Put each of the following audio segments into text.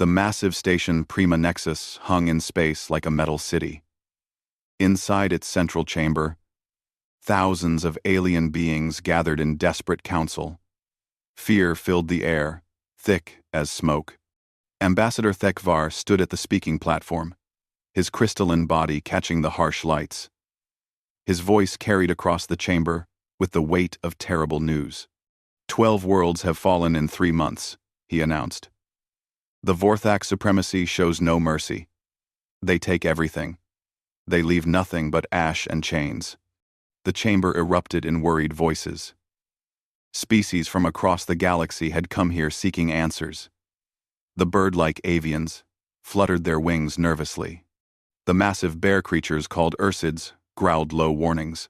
The massive station Prima Nexus hung in space like a metal city. Inside its central chamber, thousands of alien beings gathered in desperate council. Fear filled the air, thick as smoke. Ambassador Thekvar stood at the speaking platform, his crystalline body catching the harsh lights. His voice carried across the chamber with the weight of terrible news. 12 worlds have fallen in 3 months, he announced. The Vorthak supremacy shows no mercy. They take everything. They leave nothing but ash and chains. The chamber erupted in worried voices. Species from across the galaxy had come here seeking answers. The bird-like avians fluttered their wings nervously. The massive bear creatures called ursids growled low warnings.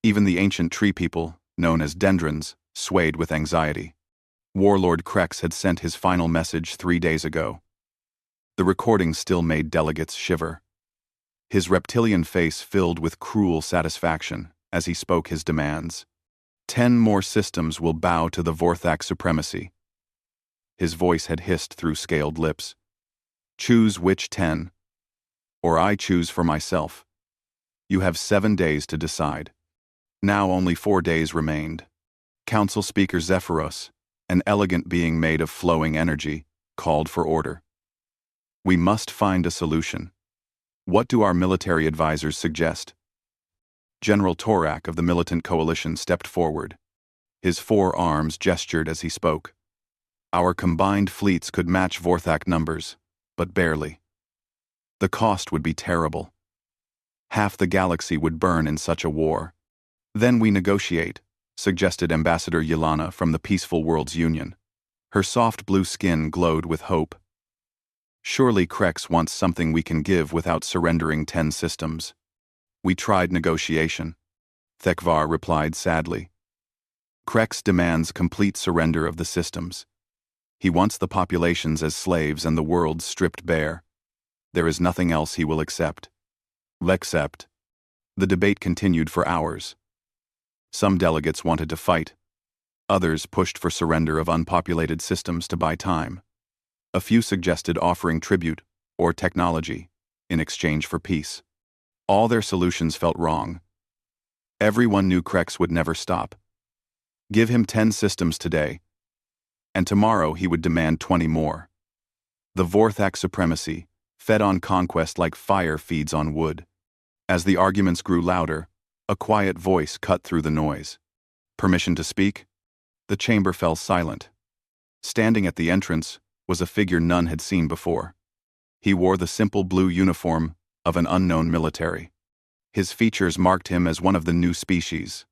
Even the ancient tree people, known as dendrons, swayed with anxiety. Warlord Krex had sent his final message 3 days ago. The recording still made delegates shiver. His reptilian face filled with cruel satisfaction as he spoke his demands. 10 more systems will bow to the Vorthak supremacy. His voice had hissed through scaled lips. Choose which 10, or I choose for myself. You have 7 days to decide. Now only 4 days remained. Council Speaker Zephyros, an elegant being made of flowing energy, called for order. We must find a solution. What do our military advisors suggest? General Torak of the militant coalition stepped forward. His 4 arms gestured as he spoke. Our combined fleets could match Vorthak numbers, but barely. The cost would be terrible. Half the galaxy would burn in such a war. Then we negotiate, suggested Ambassador Yelana from the Peaceful Worlds Union. Her soft blue skin glowed with hope. Surely Krex wants something we can give without surrendering 10 systems. We tried negotiation, Thekvar replied sadly. Krex demands complete surrender of the systems. He wants the populations as slaves and the world stripped bare. There is nothing else he will accept. L'except. The debate continued for hours. Some delegates wanted to fight. Others pushed for surrender of unpopulated systems to buy time. A few suggested offering tribute, or technology, in exchange for peace. All their solutions felt wrong. Everyone knew Krex would never stop. Give him 10 systems today, and tomorrow he would demand 20 more. The Vorthak supremacy fed on conquest like fire feeds on wood. As the arguments grew louder, a quiet voice cut through the noise. Permission to speak? The chamber fell silent. Standing at the entrance was a figure none had seen before. He wore the simple blue uniform of an unknown military. His features marked him as one of the new species,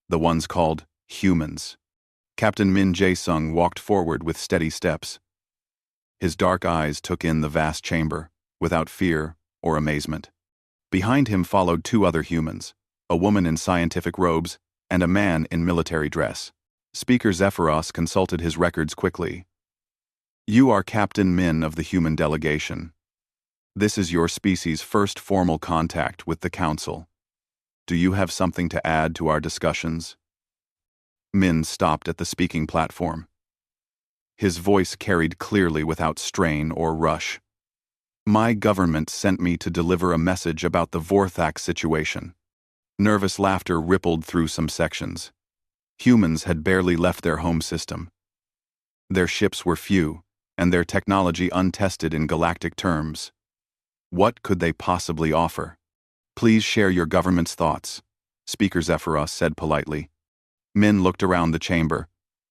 the ones called humans. Captain Min Jae-sung walked forward with steady steps. His dark eyes took in the vast chamber, without fear or amazement. Behind him followed 2 other humans, a woman in scientific robes and a man in military dress. Speaker Zephyros consulted his records quickly. You are Captain Min of the human delegation. This is your species' first formal contact with the Council. Do you have something to add to our discussions? Min stopped at the speaking platform. His voice carried clearly without strain or rush. My government sent me to deliver a message about the Vorthak situation. Nervous laughter rippled through some sections. Humans had barely left their home system. Their ships were few, and their technology untested in galactic terms. What could they possibly offer? Please share your government's thoughts, Speaker Zephyros said politely. Min looked around the chamber,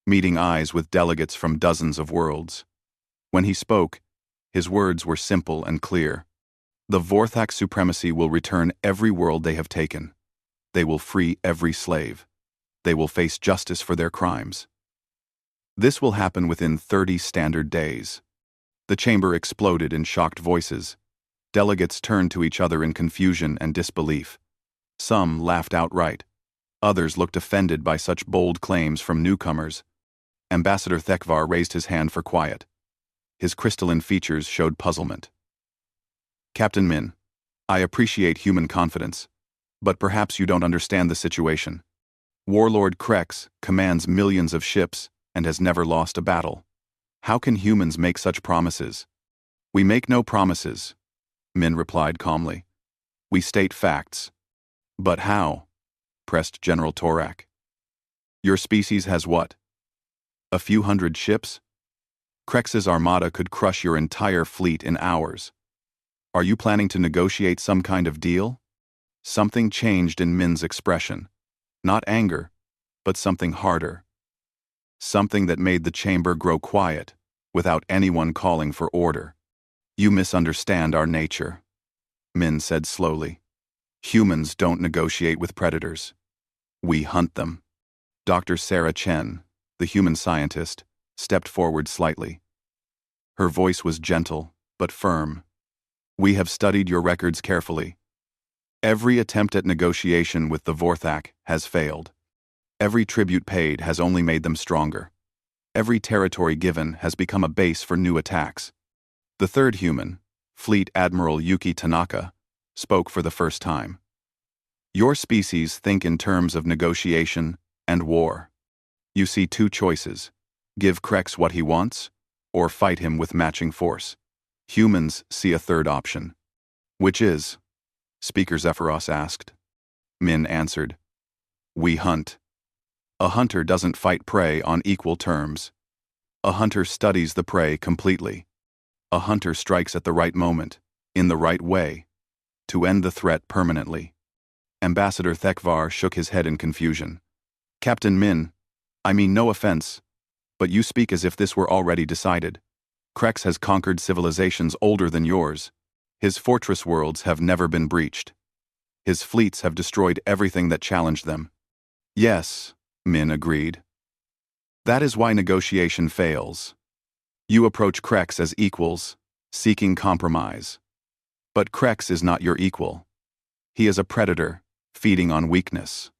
meeting eyes with delegates from dozens of worlds. When he spoke, his words were simple and clear. The Vorthak supremacy will return every world they have taken. They will free every slave. They will face justice for their crimes. This will happen within 30 standard days. The chamber exploded in shocked voices. Delegates turned to each other in confusion and disbelief. Some laughed outright. Others looked offended by such bold claims from newcomers. Ambassador Thekvar raised his hand for quiet. His crystalline features showed puzzlement. Captain Min, I appreciate human confidence, but perhaps you don't understand the situation. Warlord Krex commands millions of ships and has never lost a battle. How can humans make such promises? We make no promises, Min replied calmly. We state facts. But how? Pressed General Torak. Your species has what? A few hundred ships? Krex's armada could crush your entire fleet in hours. Are you planning to negotiate some kind of deal? Something changed in Min's expression. Not anger, but something harder. Something that made the chamber grow quiet, without anyone calling for order. You misunderstand our nature, Min said slowly. Humans don't negotiate with predators. We hunt them. Dr. Sarah Chen, the human scientist, stepped forward slightly. Her voice was gentle, but firm. We have studied your records carefully. Every attempt at negotiation with the Vorthak has failed. Every tribute paid has only made them stronger. Every territory given has become a base for new attacks. The third human, Fleet Admiral Yuki Tanaka, spoke for the first time. Your species think in terms of negotiation and war. You see two choices: give Krex what he wants, or fight him with matching force. Humans see a third option. Which is? Speaker Zephyros asked. Min answered. We hunt. A hunter doesn't fight prey on equal terms. A hunter studies the prey completely. A hunter strikes at the right moment, in the right way, to end the threat permanently. Ambassador Thekvar shook his head in confusion. Captain Min, I mean no offense, but you speak as if this were already decided. Krex has conquered civilizations older than yours. His fortress worlds have never been breached. His fleets have destroyed everything that challenged them. Yes, Min agreed. That is why negotiation fails. You approach Krex as equals, seeking compromise. But Krex is not your equal. He is a predator, feeding on weakness.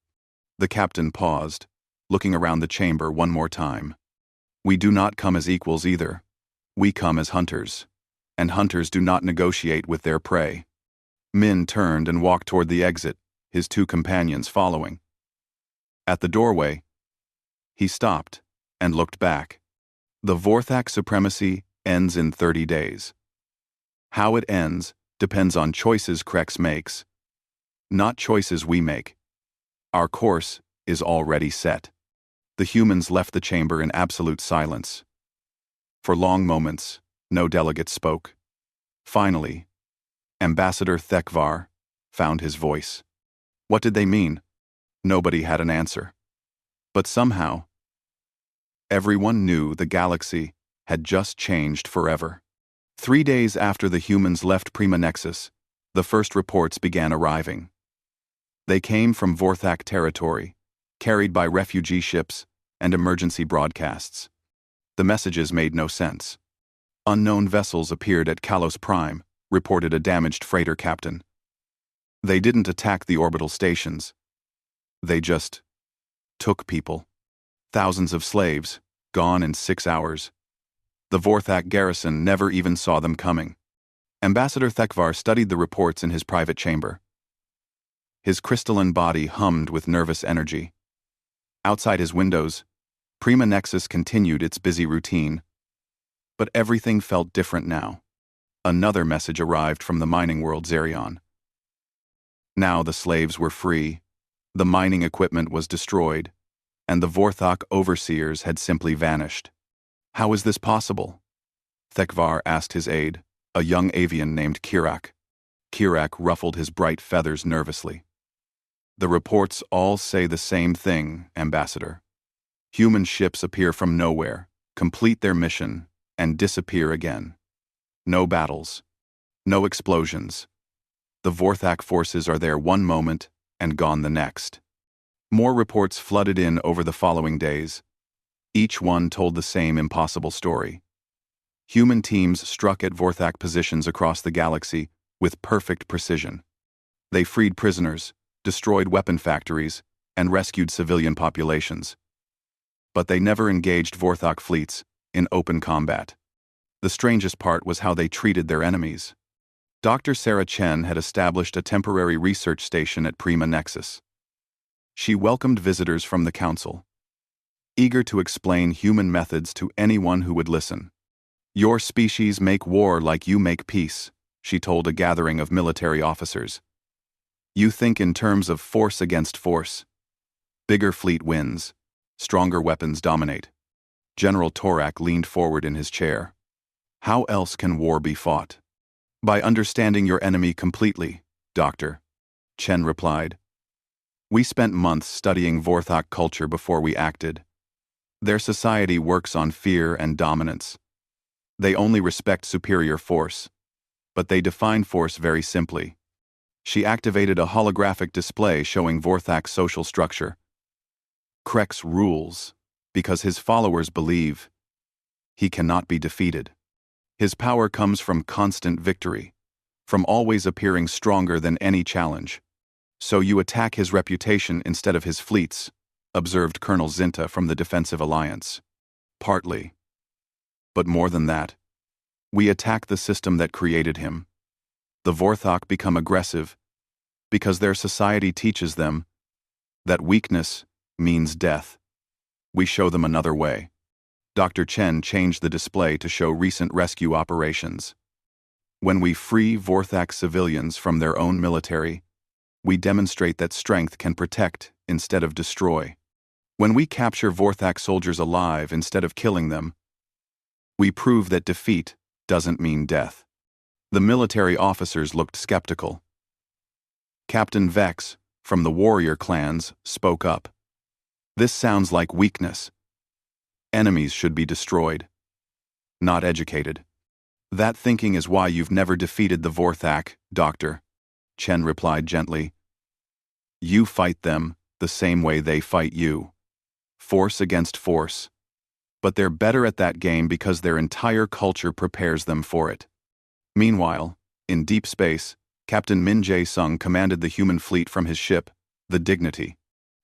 The captain paused, looking around the chamber one more time. We do not come as equals either. We come as hunters. And hunters do not negotiate with their prey. Min turned and walked toward the exit, his two companions following. At the doorway, he stopped and looked back. The Vorthak supremacy ends in 30 days. How it ends depends on choices Krex makes, not choices we make. Our course is already set. The humans left the chamber in absolute silence. For long moments, no delegate spoke. Finally, Ambassador Thekvar found his voice. What did they mean? Nobody had an answer. But somehow, everyone knew the galaxy had just changed forever. 3 days after the humans left Prima Nexus, the first reports began arriving. They came from Vorthak territory, carried by refugee ships and emergency broadcasts. The messages made no sense. Unknown vessels appeared at Kalos Prime, reported a damaged freighter captain. They didn't attack the orbital stations. They just took people. Thousands of slaves, gone in 6 hours. The Vorthak garrison never even saw them coming. Ambassador Thekvar studied the reports in his private chamber. His crystalline body hummed with nervous energy. Outside his windows, Prima Nexus continued its busy routine. But everything felt different now. Another message arrived from the mining world Zerion. Now the slaves were free, the mining equipment was destroyed, and the Vorthak overseers had simply vanished. How is this possible? Thekvar asked his aide, a young avian named Kirak. Kirak ruffled his bright feathers nervously. The reports all say the same thing, Ambassador. Human ships appear from nowhere, complete their mission, and disappear again. No battles. No explosions. The Vorthak forces are there one moment and gone the next. More reports flooded in over the following days. Each one told the same impossible story. Human teams struck at Vorthak positions across the galaxy with perfect precision. They freed prisoners, destroyed weapon factories, and rescued civilian populations. But they never engaged Vorthak fleets in open combat. The strangest part was how they treated their enemies. Dr. Sarah Chen had established a temporary research station at Prima Nexus. She welcomed visitors from the council, eager to explain human methods to anyone who would listen. Your species make war like you make peace, she told a gathering of military officers. You think in terms of force against force. Bigger fleet wins. Stronger weapons dominate. General Torak leaned forward in his chair. How else can war be fought? By understanding your enemy completely, Doctor, Chen replied. We spent months studying Vorthok culture before we acted. Their society works on fear and dominance. They only respect superior force, but they define force very simply. She activated a holographic display showing Vorthok's social structure. Krex rules because his followers believe he cannot be defeated. His power comes from constant victory, from always appearing stronger than any challenge. So you attack his reputation instead of his fleets, observed Colonel Zinta from the Defensive Alliance. Partly. But more than that, we attack the system that created him. The Vorthok become aggressive because their society teaches them that weakness means death. We show them another way. Dr. Chen changed the display to show recent rescue operations. When we free Vorthok civilians from their own military, we demonstrate that strength can protect instead of destroy. When we capture Vorthok soldiers alive instead of killing them, we prove that defeat doesn't mean death. The military officers looked skeptical. Captain Vex, from the warrior clans, spoke up. This sounds like weakness. Enemies should be destroyed, not educated. That thinking is why you've never defeated the Vorthok, Doctor, Chen replied gently. You fight them the same way they fight you. Force against force. But they're better at that game because their entire culture prepares them for it. Meanwhile, in deep space, Captain Min Jae-sung commanded the human fleet from his ship, the Dignity.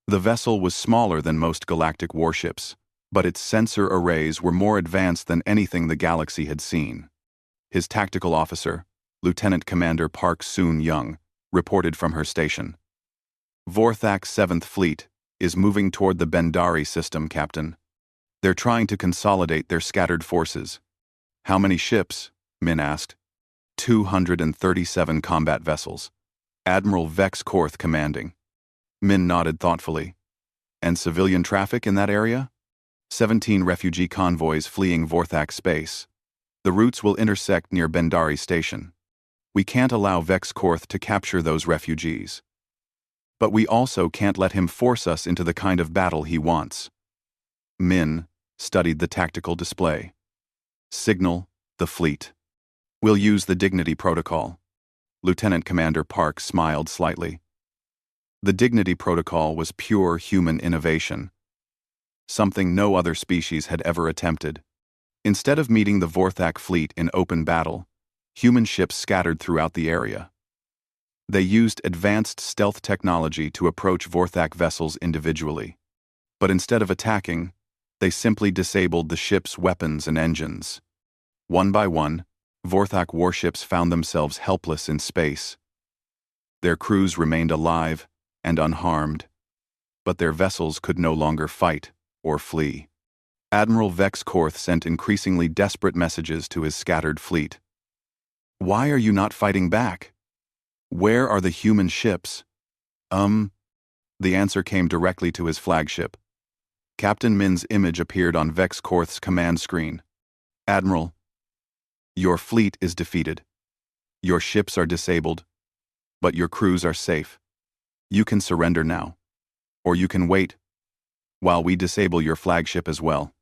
The vessel was smaller than most galactic warships, but its sensor arrays were more advanced than anything the galaxy had seen. His tactical officer, Lieutenant Commander Park Soon-young, reported from her station. Vorthok's 7th Fleet is moving toward the Bendari system, Captain. They're trying to consolidate their scattered forces. How many ships? Min asked. 237 combat vessels. Admiral Vex Korth commanding. Min nodded thoughtfully. And civilian traffic in that area? 17 refugee convoys fleeing Vorthok space. The routes will intersect near Bendari Station. We can't allow Vex Korth to capture those refugees. But we also can't let him force us into the kind of battle he wants. Min studied the tactical display. Signal the fleet. We'll use the Dignity Protocol. Lieutenant Commander Park smiled slightly. The Dignity Protocol was pure human innovation. Something no other species had ever attempted. Instead of meeting the Vorthok fleet in open battle, human ships scattered throughout the area. They used advanced stealth technology to approach Vorthok vessels individually. But instead of attacking, they simply disabled the ship's weapons and engines. One by one, Vorthok warships found themselves helpless in space. Their crews remained alive and unharmed, but their vessels could no longer fight or flee. Admiral Vex Korth sent increasingly desperate messages to his scattered fleet. Why are you not fighting back? Where are the human ships? The answer came directly to his flagship. Captain Min's image appeared on Vex Korth's command screen. Admiral, your fleet is defeated. Your ships are disabled, but your crews are safe. You can surrender now. Or you can wait, while we disable your flagship as well.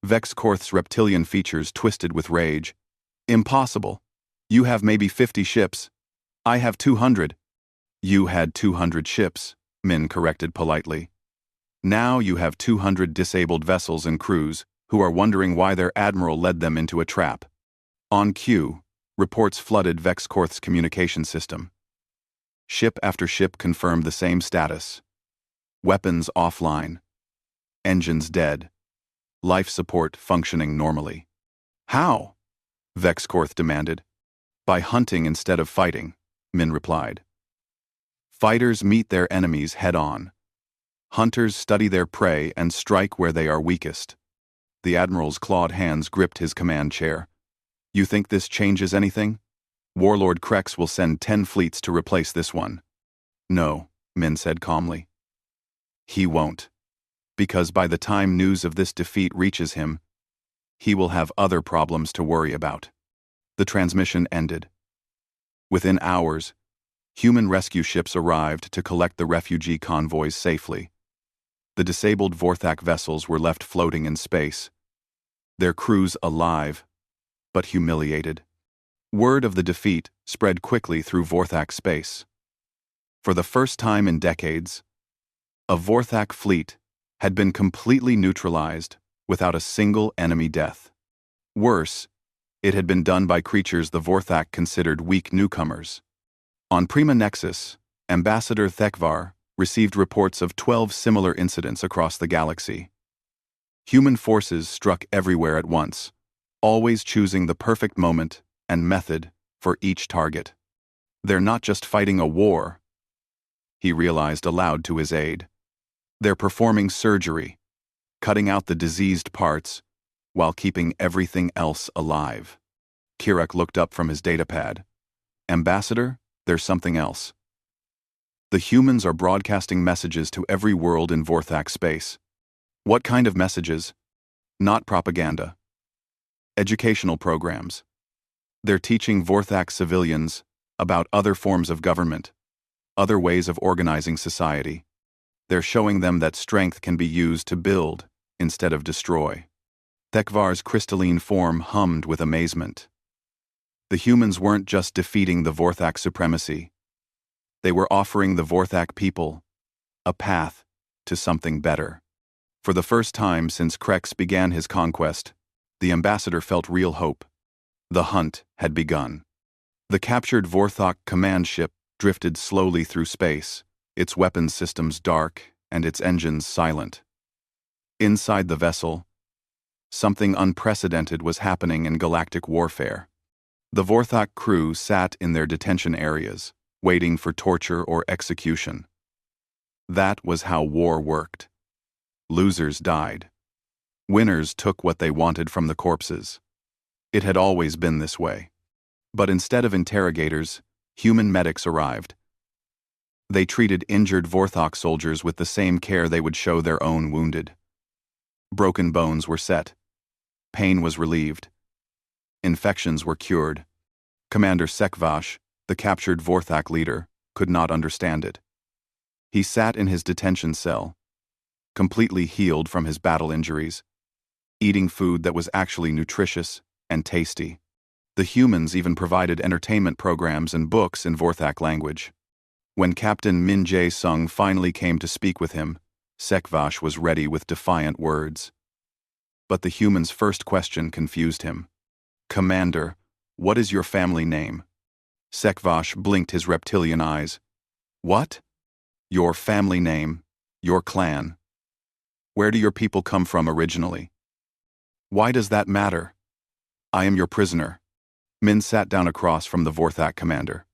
Vex Korth's reptilian features twisted with rage. Impossible. You have maybe 50 ships. I have 200. You had 200 ships, Min corrected politely. Now you have 200 disabled vessels and crews who are wondering why their admiral led them into a trap. On cue, reports flooded Vex Korth's communication system. Ship after ship confirmed the same status. Weapons offline. Engines dead. Life support functioning normally. How? Vex Korth demanded. By hunting instead of fighting, Min replied. Fighters meet their enemies head-on. Hunters study their prey and strike where they are weakest. The admiral's clawed hands gripped his command chair. You think this changes anything? Warlord Krex will send 10 fleets to replace this one. No, Min said calmly. He won't. Because by the time news of this defeat reaches him, he will have other problems to worry about. The transmission ended. Within hours, human rescue ships arrived to collect the refugee convoys safely. The disabled Vorthak vessels were left floating in space, their crews alive, but humiliated. Word of the defeat spread quickly through Vorthak space. For the first time in decades, a Vorthak fleet had been completely neutralized without a single enemy death. Worse, it had been done by creatures the Vorthak considered weak newcomers. On Prima Nexus, Ambassador Thekvar received reports of 12 similar incidents across the galaxy. Human forces struck everywhere at once, always choosing the perfect moment and method for each target. They're not just fighting a war, he realized aloud to his aide. They're performing surgery, cutting out the diseased parts while keeping everything else alive. Kirek looked up from his datapad. Ambassador, there's something else. The humans are broadcasting messages to every world in Vorthak space. What kind of messages? Not propaganda. Educational programs. They're teaching Vorthak civilians about other forms of government, other ways of organizing society. They're showing them that strength can be used to build instead of destroy. Thekvar's crystalline form hummed with amazement. The humans weren't just defeating the Vorthak supremacy. They were offering the Vorthak people a path to something better. For the first time since Krex began his conquest, the ambassador felt real hope. The hunt had begun. The captured Vorthak command ship drifted slowly through space, its weapons systems dark and its engines silent. Inside the vessel, something unprecedented was happening in galactic warfare. The Vorthak crew sat in their detention areas, waiting for torture or execution. That was how war worked. Losers died. Winners took what they wanted from the corpses. It had always been this way. But instead of interrogators, human medics arrived. They treated injured Vorthak soldiers with the same care they would show their own wounded. Broken bones were set. Pain was relieved. Infections were cured. Commander Sekvash, the captured Vorthak leader, could not understand it. He sat in his detention cell, completely healed from his battle injuries, eating food that was actually nutritious and tasty. The humans even provided entertainment programs and books in Vorthak language. When Captain Min Jae-sung finally came to speak with him, Sekvash was ready with defiant words. But the human's first question confused him. Commander, what is your family name? Sekvash blinked his reptilian eyes. What? Your family name, your clan. Where do your people come from originally? Why does that matter? I am your prisoner. Min sat down across from the Vorthak commander.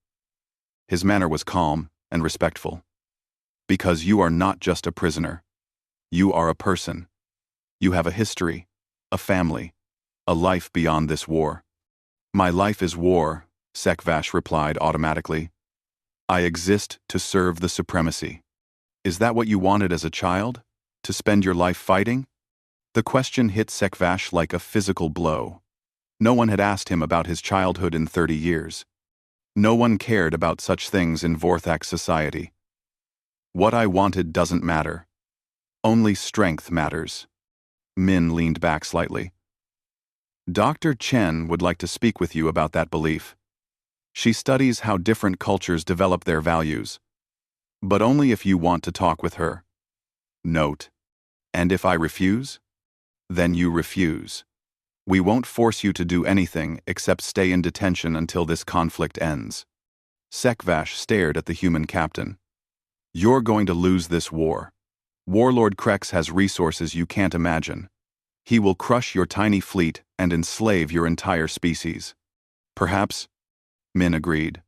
His manner was calm and respectful. Because you are not just a prisoner. You are a person. You have a history, a family, a life beyond this war. My life is war, Sekvash replied automatically. I exist to serve the supremacy. Is that what you wanted as a child? To spend your life fighting? The question hit Sekvash like a physical blow. No one had asked him about his childhood in 30 years. No one cared about such things in Vorthak society. What I wanted doesn't matter. Only strength matters. Min leaned back slightly. Dr. Chen would like to speak with you about that belief. She studies how different cultures develop their values. But only if you want to talk with her. Note. And if I refuse? Then you refuse. We won't force you to do anything except stay in detention until this conflict ends. Sekvash stared at the human captain. You're going to lose this war. Warlord Krex has resources you can't imagine. He will crush your tiny fleet and enslave your entire species. Perhaps, Min agreed.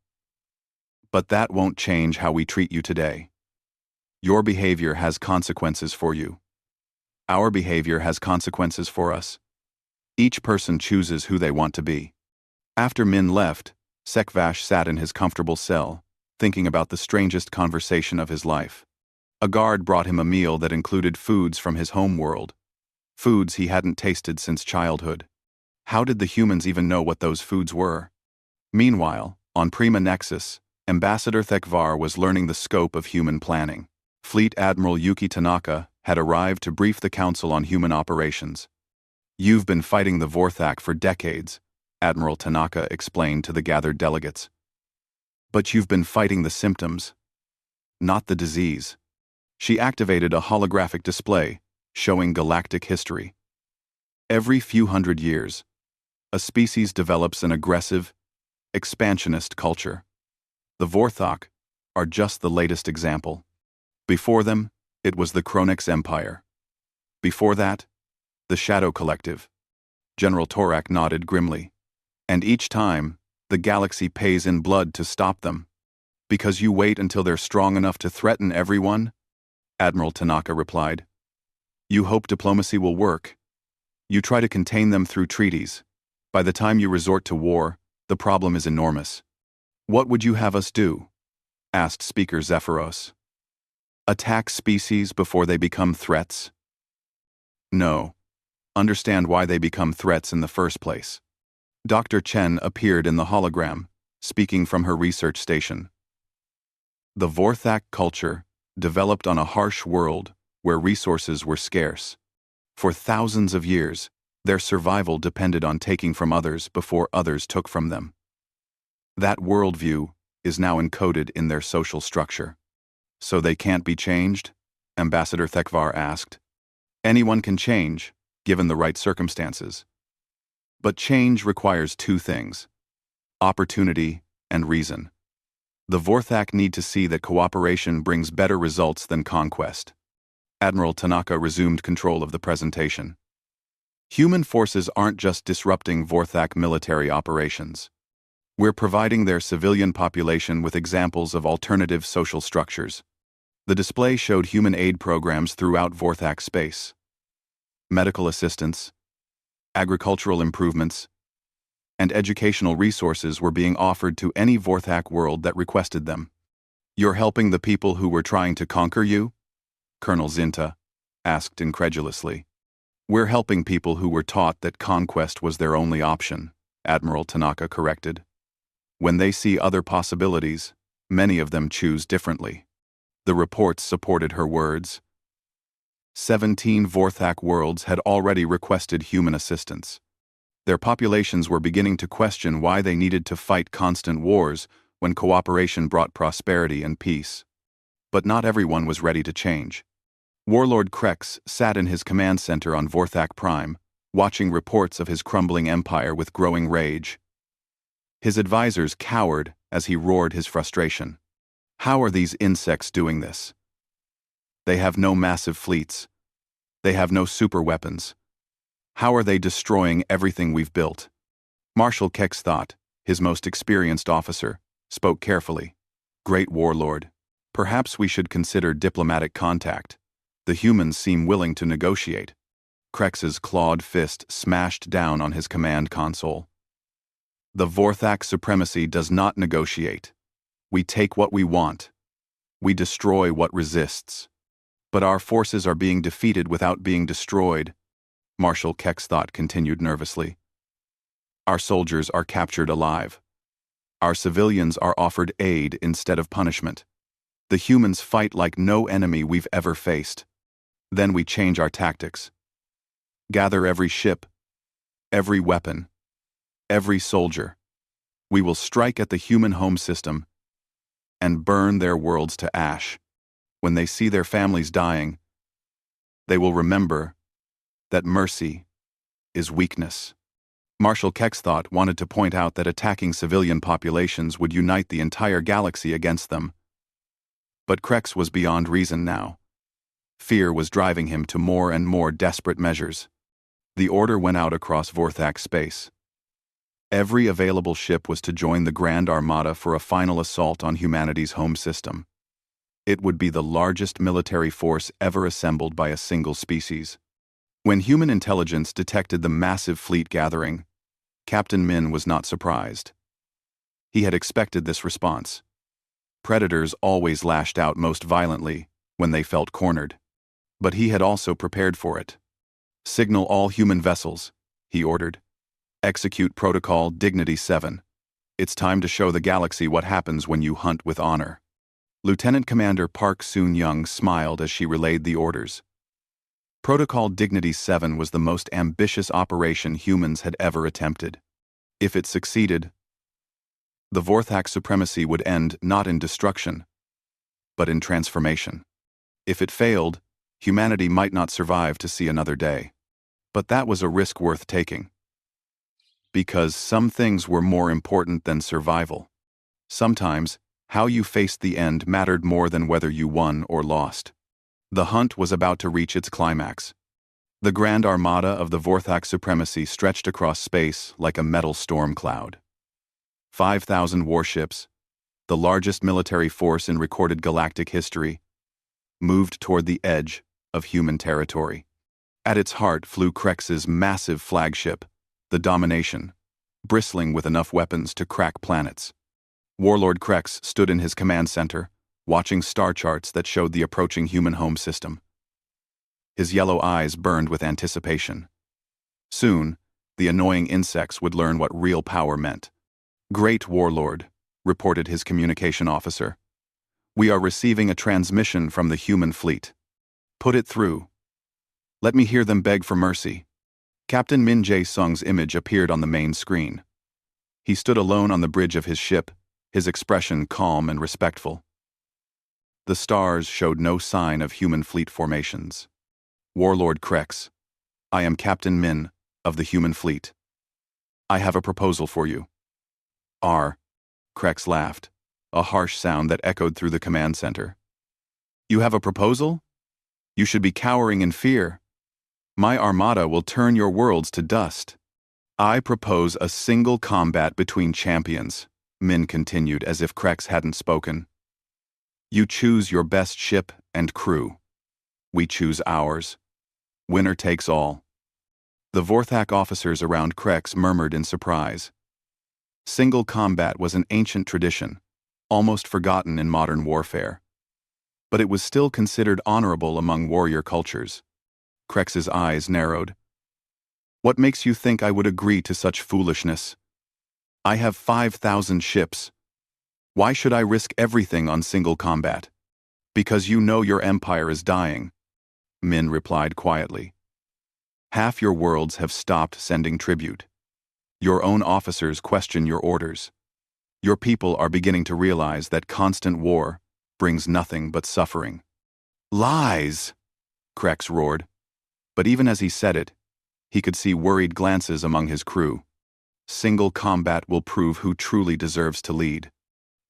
But that won't change how we treat you today. Your behavior has consequences for you. Our behavior has consequences for us. Each person chooses who they want to be. After Min left, Sekvash sat in his comfortable cell, thinking about the strangest conversation of his life. A guard brought him a meal that included foods from his home world, foods he hadn't tasted since childhood. How did the humans even know what those foods were? Meanwhile, on Prima Nexus, Ambassador Thekvar was learning the scope of human planning. Fleet Admiral Yuki Tanaka had arrived to brief the Council on human operations. "You've been fighting the Vorthak for decades," Admiral Tanaka explained to the gathered delegates. "But you've been fighting the symptoms, not the disease." She activated a holographic display showing galactic history. Every few hundred years, a species develops an aggressive, expansionist culture. The Vorthak are just the latest example. Before them, it was the Chronix Empire. Before that, the Shadow Collective. General Torak nodded grimly. "And each time, the galaxy pays in blood to stop them. Because you wait until they're strong enough to threaten everyone?" Admiral Tanaka replied. "You hope diplomacy will work. You try to contain them through treaties. By the time you resort to war, the problem is enormous." "What would you have us do?" asked Speaker Zephyros. "Attack species before they become threats?" "No. Understand why they become threats in the first place." Dr. Chen appeared in the hologram, speaking from her research station. "The Vorthak culture developed on a harsh world where resources were scarce. For thousands of years, their survival depended on taking from others before others took from them. That worldview is now encoded in their social structure." "So they can't be changed?" Ambassador Thekvar asked. "Anyone can change, given the right circumstances. But change requires two things: opportunity and reason. The Vorthak need to see that cooperation brings better results than conquest." Admiral Tanaka resumed control of the presentation. "Human forces aren't just disrupting Vorthak military operations. We're providing their civilian population with examples of alternative social structures." The display showed human aid programs throughout Vorthak space. Medical assistance, agricultural improvements, and educational resources were being offered to any Vorthak world that requested them. "You're helping the people who were trying to conquer you?" Colonel Zinta asked incredulously. "We're helping people who were taught that conquest was their only option," Admiral Tanaka corrected. "When they see other possibilities, many of them choose differently." The reports supported her words. 17 Vorthak worlds had already requested human assistance. Their populations were beginning to question why they needed to fight constant wars when cooperation brought prosperity and peace. But not everyone was ready to change. Warlord Krex sat in his command center on Vorthak Prime, watching reports of his crumbling empire with growing rage. His advisors cowered as he roared his frustration. "How are these insects doing this? They have no massive fleets. They have no super weapons. How are they destroying everything we've built?" Marshal Kexthot, his most experienced officer, spoke carefully. "Great Warlord, perhaps we should consider diplomatic contact. The humans seem willing to negotiate." Krex's clawed fist smashed down on his command console. "The Vorthak supremacy does not negotiate. We take what we want. We destroy what resists. But our forces are being defeated without being destroyed," Marshal Kexthot continued nervously. "Our soldiers are captured alive. Our civilians are offered aid instead of punishment. The humans fight like no enemy we've ever faced. Then we change our tactics. Gather every ship, every weapon, every soldier. We will strike at the human home system and burn their worlds to ash. When they see their families dying, they will remember that mercy is weakness." Marshal Kexthot wanted to point out that attacking civilian populations would unite the entire galaxy against them. But Krex was beyond reason now. Fear was driving him to more and more desperate measures. The order went out across Vorthak space. Every available ship was to join the Grand Armada for a final assault on humanity's home system. It would be the largest military force ever assembled by a single species. When human intelligence detected the massive fleet gathering, Captain Min was not surprised. He had expected this response. Predators always lashed out most violently when they felt cornered. But he had also prepared for it. "Signal all human vessels," he ordered. "Execute Protocol Dignity 7. It's time to show the galaxy what happens when you hunt with honor." Lieutenant Commander Park Soon-young smiled as she relayed the orders. Protocol Dignity 7 was the most ambitious operation humans had ever attempted. If it succeeded, the Vorthak supremacy would end not in destruction, but in transformation. If it failed, humanity might not survive to see another day. But that was a risk worth taking. Because some things were more important than survival. Sometimes, how you faced the end mattered more than whether you won or lost. The hunt was about to reach its climax. The Grand Armada of the Vorthak supremacy stretched across space like a metal storm cloud. 5,000 warships, the largest military force in recorded galactic history, moved toward the edge of human territory. At its heart flew Krex's massive flagship, the Domination, bristling with enough weapons to crack planets. Warlord Krex stood in his command center, watching star charts that showed the approaching human home system. His yellow eyes burned with anticipation. Soon, the annoying insects would learn what real power meant. "Great Warlord," reported his communication officer. "We are receiving a transmission from the human fleet. Put it through. Let me hear them beg for mercy." Captain Min Jae-sung's image appeared on the main screen. He stood alone on the bridge of his ship, his expression calm and respectful. The stars showed no sign of human fleet formations. "Warlord Krex, I am Captain Min of the human fleet. I have a proposal for you." "R," Krex laughed, a harsh sound that echoed through the command center. "You have a proposal? You should be cowering in fear. My armada will turn your worlds to dust." "I propose a single combat between champions," Min continued as if Krex hadn't spoken. "You choose your best ship and crew. We choose ours. Winner takes all." The Vorthak officers around Krex murmured in surprise. Single combat was an ancient tradition, almost forgotten in modern warfare. But it was still considered honorable among warrior cultures. Krex's eyes narrowed. "What makes you think I would agree to such foolishness? I have 5,000 ships. Why should I risk everything on single combat?" "Because you know your empire is dying," Min replied quietly. "Half your worlds have stopped sending tribute. Your own officers question your orders. Your people are beginning to realize that constant war brings nothing but suffering." "Lies!" Krex roared. But even as he said it, he could see worried glances among his crew. "Single combat will prove who truly deserves to lead,"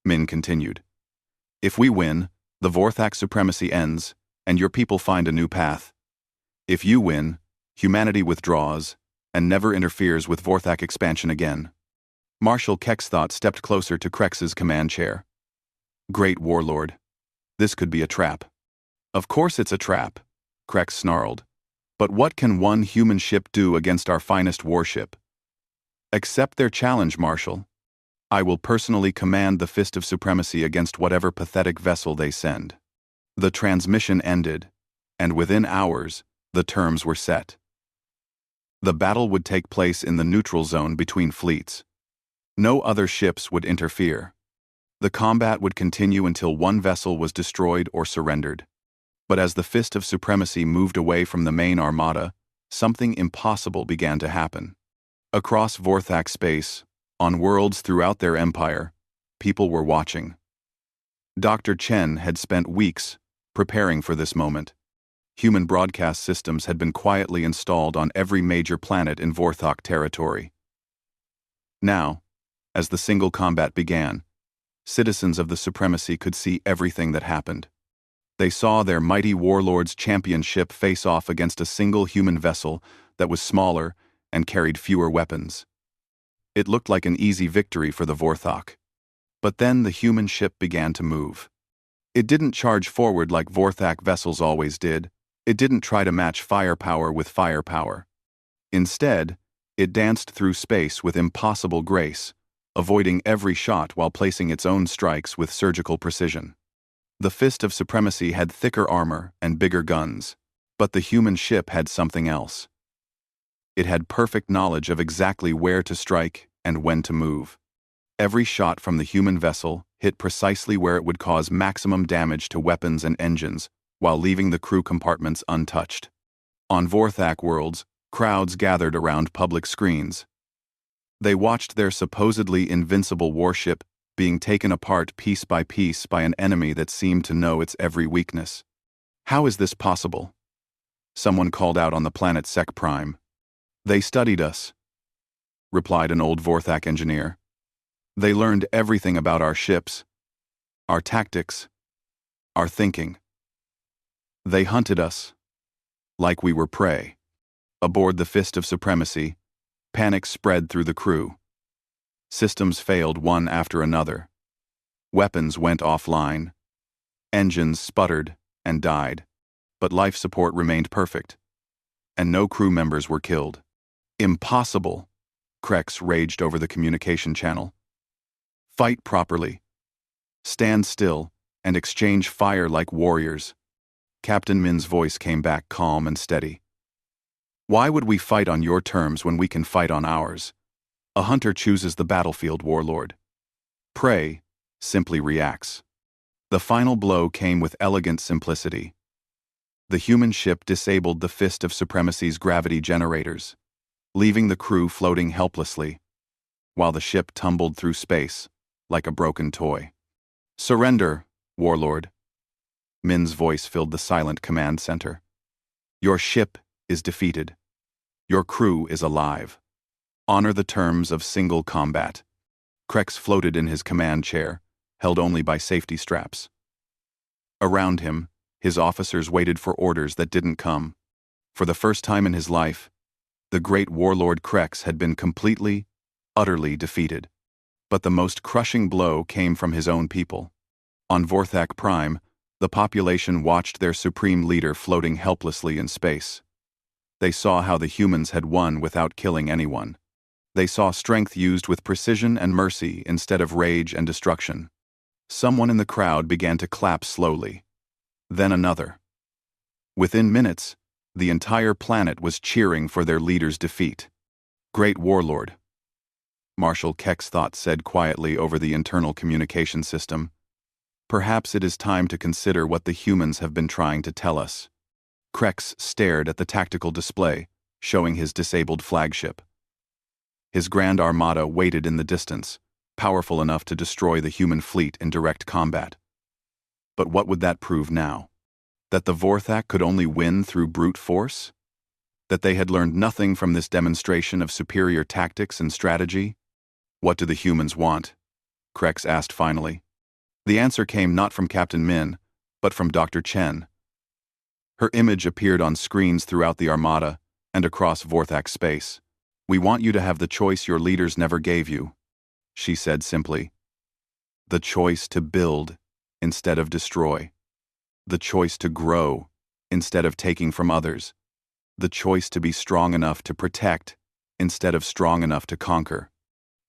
Min continued. "If we win, the Vorthak supremacy ends, and your people find a new path. If you win, humanity withdraws, and never interferes with Vorthak expansion again." Marshal Kexthot stepped closer to Krex's command chair. "Great Warlord, this could be a trap." "Of course it's a trap," Krex snarled. "But what can one human ship do against our finest warship?" "Accept their challenge, Marshal. I will personally command the Fist of Supremacy against whatever pathetic vessel they send." The transmission ended, and within hours, the terms were set. The battle would take place in the neutral zone between fleets. No other ships would interfere. The combat would continue until one vessel was destroyed or surrendered. But as the Fist of Supremacy moved away from the main armada, something impossible began to happen. Across Vorthak space, on worlds throughout their empire, people were watching. Dr. Chen had spent weeks preparing for this moment. Human broadcast systems had been quietly installed on every major planet in Vorthak territory. Now, as the single combat began, citizens of the Supremacy could see everything that happened. They saw their mighty warlord's champion ship face off against a single human vessel that was smaller and carried fewer weapons. It looked like an easy victory for the Vorthak. But then the human ship began to move. It didn't charge forward like Vorthak vessels always did. It didn't try to match firepower with firepower. Instead, It danced through space with impossible grace, avoiding every shot while placing its own strikes with surgical precision. The Fist of Supremacy had thicker armor and bigger guns, but the human ship had something else. It had perfect knowledge of exactly where to strike and when to move. Every shot from the human vessel hit precisely where it would cause maximum damage to weapons and engines, while leaving the crew compartments untouched. On Vorthak worlds, crowds gathered around public screens. They watched their supposedly invincible warship being taken apart piece by an enemy that seemed to know its every weakness. How is this possible? Someone called out on the planet Sec Prime. They studied us, replied an old Vorthak engineer. They learned everything about our ships, our tactics, our thinking. They hunted us, like we were prey. Aboard the Fist of Supremacy, panic spread through the crew. Systems failed one after another. Weapons went offline. Engines sputtered and died. But life support remained perfect. And no crew members were killed. Impossible, Krex raged over the communication channel. Fight properly. Stand still and exchange fire like warriors. Captain Min's voice came back calm and steady. Why would we fight on your terms when we can fight on ours? A hunter chooses the battlefield, warlord. Prey simply reacts. The final blow came with elegant simplicity. The human ship disabled the Fist of Supremacy's gravity generators, leaving the crew floating helplessly, while the ship tumbled through space like a broken toy. Surrender, warlord. Min's voice filled the silent command center. Your ship is defeated. Your crew is alive. Honor the terms of single combat. Krex floated in his command chair, held only by safety straps. Around him, his officers waited for orders that didn't come. For the first time in his life, the great warlord Krex had been completely, utterly defeated. But the most crushing blow came from his own people. On Vorthak Prime, the population watched their supreme leader floating helplessly in space. They saw how the humans had won without killing anyone. They saw strength used with precision and mercy instead of rage and destruction. Someone in the crowd began to clap slowly. Then another. Within minutes, the entire planet was cheering for their leader's defeat. Great warlord, Marshal Kexthought said quietly over the internal communication system. Perhaps it is time to consider what the humans have been trying to tell us. Krex stared at the tactical display, showing his disabled flagship. His grand armada waited in the distance, powerful enough to destroy the human fleet in direct combat. But what would that prove now? That the Vorthak could only win through brute force? That they had learned nothing from this demonstration of superior tactics and strategy? What do the humans want? Krex asked finally. The answer came not from Captain Min, but from Dr. Chen. Her image appeared on screens throughout the Armada and across Vorthak space. We want you to have the choice your leaders never gave you, she said simply. The choice to build instead of destroy. The choice to grow instead of taking from others. The choice to be strong enough to protect instead of strong enough to conquer.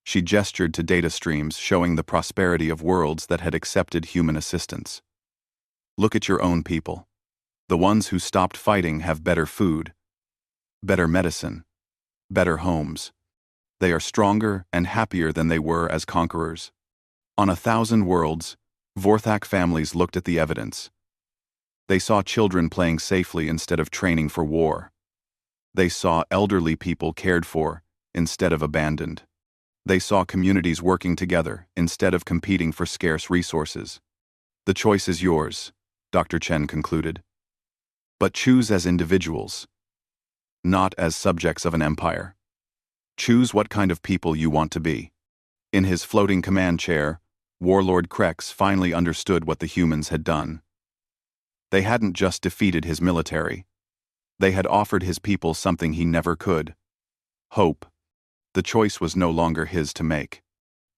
She gestured to data streams showing the prosperity of worlds that had accepted human assistance. Look at your own people. The ones who stopped fighting have better food, better medicine, better homes. They are stronger and happier than they were as conquerors. On 1,000 worlds, Vorthak families looked at the evidence. They saw children playing safely instead of training for war. They saw elderly people cared for instead of abandoned. They saw communities working together instead of competing for scarce resources. The choice is yours, Dr. Chen concluded. But choose as individuals, not as subjects of an empire. Choose what kind of people you want to be. In his floating command chair, Warlord Krex finally understood what the humans had done. They hadn't just defeated his military. They had offered his people something he never could. Hope. The choice was no longer his to make.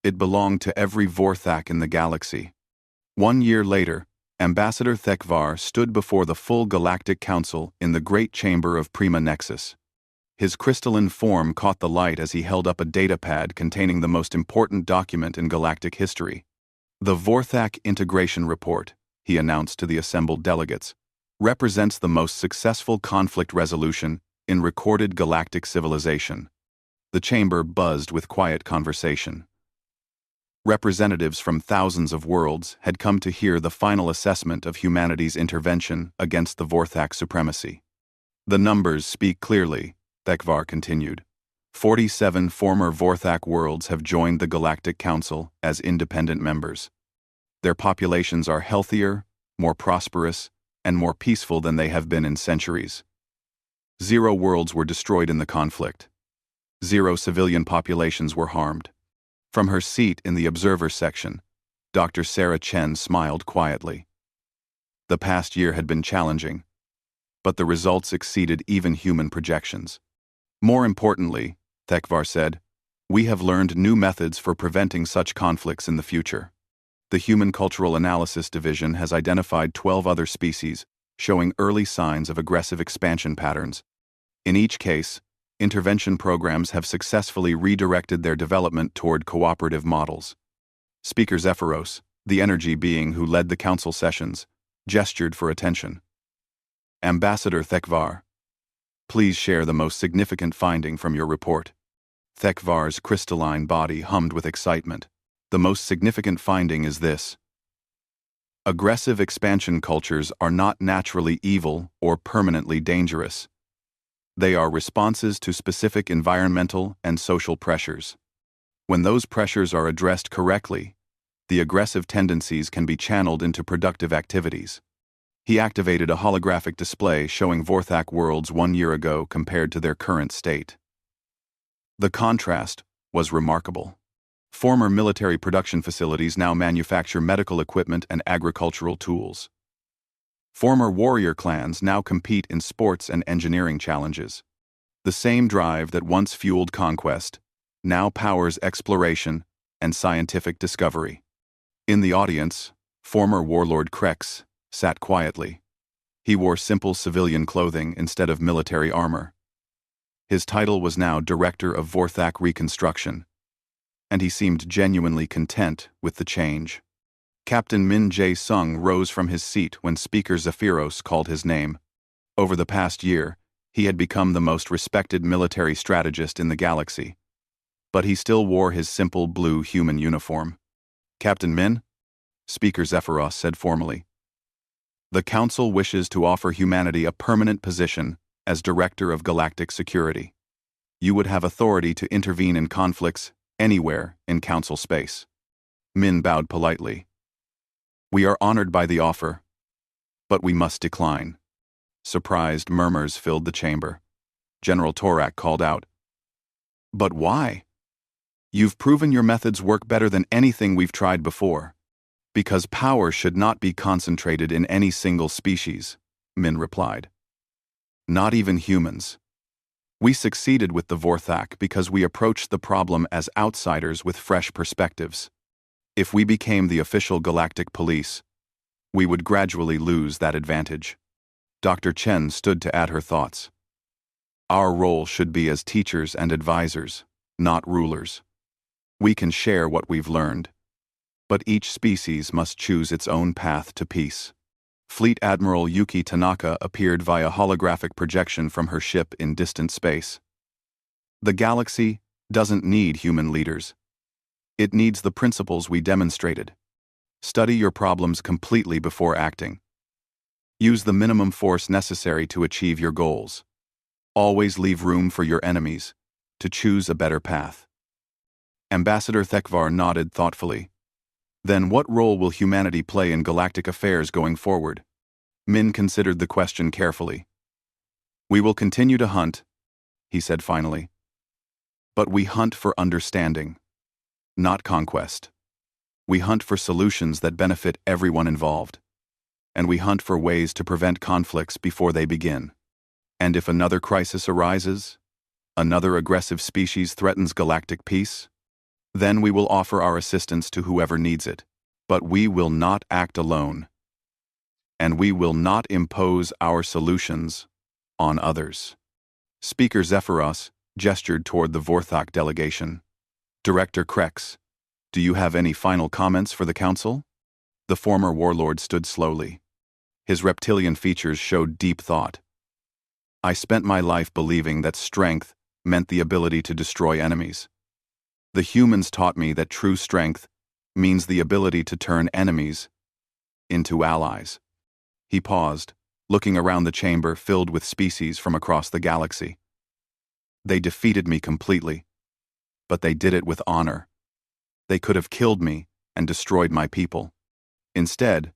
It belonged to every Vorthak in the galaxy. 1 year later, Ambassador Thekvar stood before the full Galactic Council in the Great Chamber of Prima Nexus. His crystalline form caught the light as he held up a datapad containing the most important document in galactic history. The Vorthak Integration Report, he announced to the assembled delegates, represents the most successful conflict resolution in recorded galactic civilization. The chamber buzzed with quiet conversation. Representatives from thousands of worlds had come to hear the final assessment of humanity's intervention against the Vorthak supremacy. The numbers speak clearly, Thekvar continued. 47 former Vorthak worlds have joined the Galactic Council as independent members. Their populations are healthier, more prosperous, and more peaceful than they have been in centuries. 0 worlds were destroyed in the conflict. 0 civilian populations were harmed. From her seat in the observer section, Dr. Sarah Chen smiled quietly. The past year had been challenging, but the results exceeded even human projections. More importantly, Thekvar said, we have learned new methods for preventing such conflicts in the future. The Human Cultural Analysis Division has identified 12 other species showing early signs of aggressive expansion patterns. In each case, intervention programs have successfully redirected their development toward cooperative models. Speaker Zephyros, the energy being who led the council sessions, gestured for attention. Ambassador Thekvar, please share the most significant finding from your report. Thekvar's crystalline body hummed with excitement. The most significant finding is this. Aggressive expansion cultures are not naturally evil or permanently dangerous. They are responses to specific environmental and social pressures. When those pressures are addressed correctly, the aggressive tendencies can be channeled into productive activities. He activated a holographic display showing Vorthak worlds 1 year ago compared to their current state. The contrast was remarkable. Former military production facilities now manufacture medical equipment and agricultural tools. Former warrior clans now compete in sports and engineering challenges. The same drive that once fueled conquest now powers exploration and scientific discovery. In the audience, former warlord Krex sat quietly. He wore simple civilian clothing instead of military armor. His title was now Director of Vorthak Reconstruction, and he seemed genuinely content with the change. Captain Min Jae-sung rose from his seat when Speaker Zephyros called his name. Over the past year, he had become the most respected military strategist in the galaxy. But he still wore his simple blue human uniform. Captain Min? Speaker Zephyros said formally. The Council wishes to offer humanity a permanent position as Director of Galactic Security. You would have authority to intervene in conflicts anywhere in Council space. Min bowed politely. We are honored by the offer, but we must decline. Surprised murmurs filled the chamber. General Torak called out. But why? You've proven your methods work better than anything we've tried before. Because power should not be concentrated in any single species, Min replied. Not even humans. We succeeded with the Vorthak because we approached the problem as outsiders with fresh perspectives. If we became the official galactic police, we would gradually lose that advantage. Dr. Chen stood to add her thoughts. Our role should be as teachers and advisors, not rulers. We can share what we've learned, but each species must choose its own path to peace. Fleet Admiral Yuki Tanaka appeared via holographic projection from her ship in distant space. The galaxy doesn't need human leaders. It needs the principles we demonstrated. Study your problems completely before acting. Use the minimum force necessary to achieve your goals. Always leave room for your enemies to choose a better path. Ambassador Thekvar nodded thoughtfully. Then what role will humanity play in galactic affairs going forward? Min considered the question carefully. We will continue to hunt, he said finally. But we hunt for understanding, not conquest. We hunt for solutions that benefit everyone involved. And we hunt for ways to prevent conflicts before they begin. And if another crisis arises, another aggressive species threatens galactic peace, then we will offer our assistance to whoever needs it. But we will not act alone. And we will not impose our solutions on others. Speaker Zephyros gestured toward the Vorthok delegation. Director Krex, do you have any final comments for the council? The former warlord stood slowly. His reptilian features showed deep thought. I spent my life believing that strength meant the ability to destroy enemies. The humans taught me that true strength means the ability to turn enemies into allies. He paused, looking around the chamber filled with species from across the galaxy. They defeated me completely, but they did it with honor. They could have killed me and destroyed my people. Instead,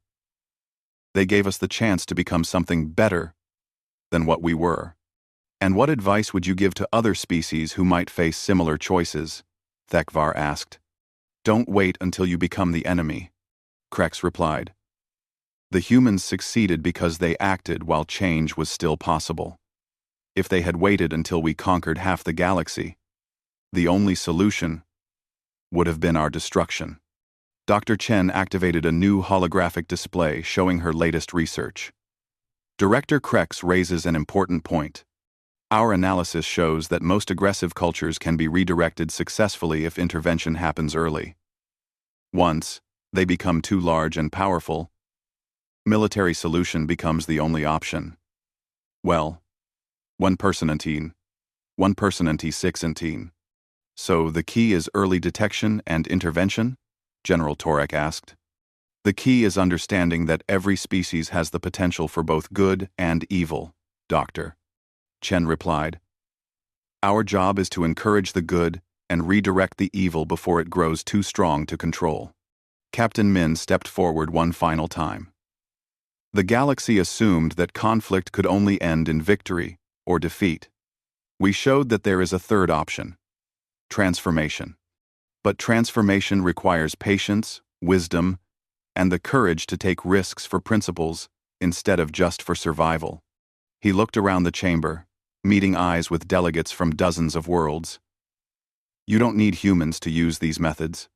they gave us the chance to become something better than what we were. And what advice would you give to other species who might face similar choices? Thekvar asked. Don't wait until you become the enemy, Krex replied. The humans succeeded because they acted while change was still possible. If they had waited until we conquered half the galaxy, the only solution would have been our destruction. Dr. Chen activated a new holographic display showing her latest research. Director Krex raises an important point. Our analysis shows that most aggressive cultures can be redirected successfully if intervention happens early. Once they become too large and powerful, military solution becomes the only option. Well, one person and 6 and teen. So the key is early detection and intervention? General Torek asked. The key is understanding that every species has the potential for both good and evil, Doctor. Chen replied. Our job is to encourage the good and redirect the evil before it grows too strong to control. Captain Min stepped forward one final time. The galaxy assumed that conflict could only end in victory or defeat. We showed that there is a third option: transformation. But transformation requires patience, wisdom, and the courage to take risks for principles instead of just for survival. He looked around the chamber, meeting eyes with delegates from dozens of worlds. You don't need humans to use these methods.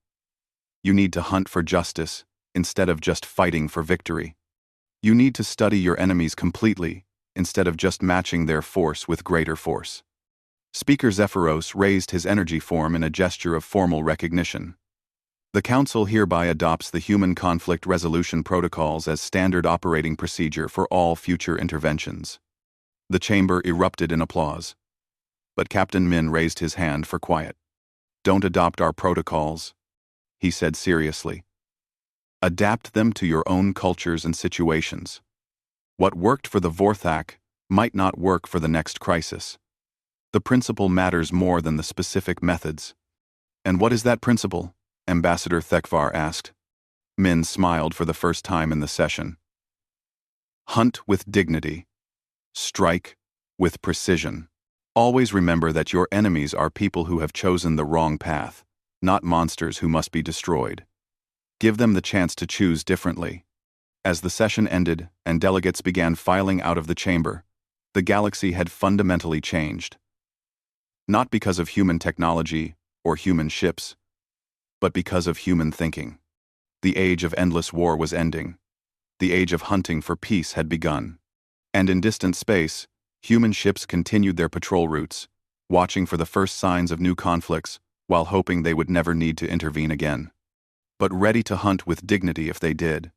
You need to hunt for justice instead of just fighting for victory. You need to study your enemies completely instead of just matching their force with greater force. Speaker Zephyros raised his energy form in a gesture of formal recognition. The Council hereby adopts the Human Conflict Resolution Protocols as standard operating procedure for all future interventions. The chamber erupted in applause. But Captain Min raised his hand for quiet. Don't adopt our protocols, he said seriously. Adapt them to your own cultures and situations. What worked for the Vorthak might not work for the next crisis. The principle matters more than the specific methods. And what is that principle? Ambassador Thekvar asked. Min smiled for the first time in the session. Hunt with dignity. Strike with precision. Always remember that your enemies are people who have chosen the wrong path, not monsters who must be destroyed. Give them the chance to choose differently. As the session ended and delegates began filing out of the chamber, the galaxy had fundamentally changed. Not because of human technology or human ships, but because of human thinking. The age of endless war was ending. The age of hunting for peace had begun. And in distant space, human ships continued their patrol routes, watching for the first signs of new conflicts while hoping they would never need to intervene again. But ready to hunt with dignity if they did.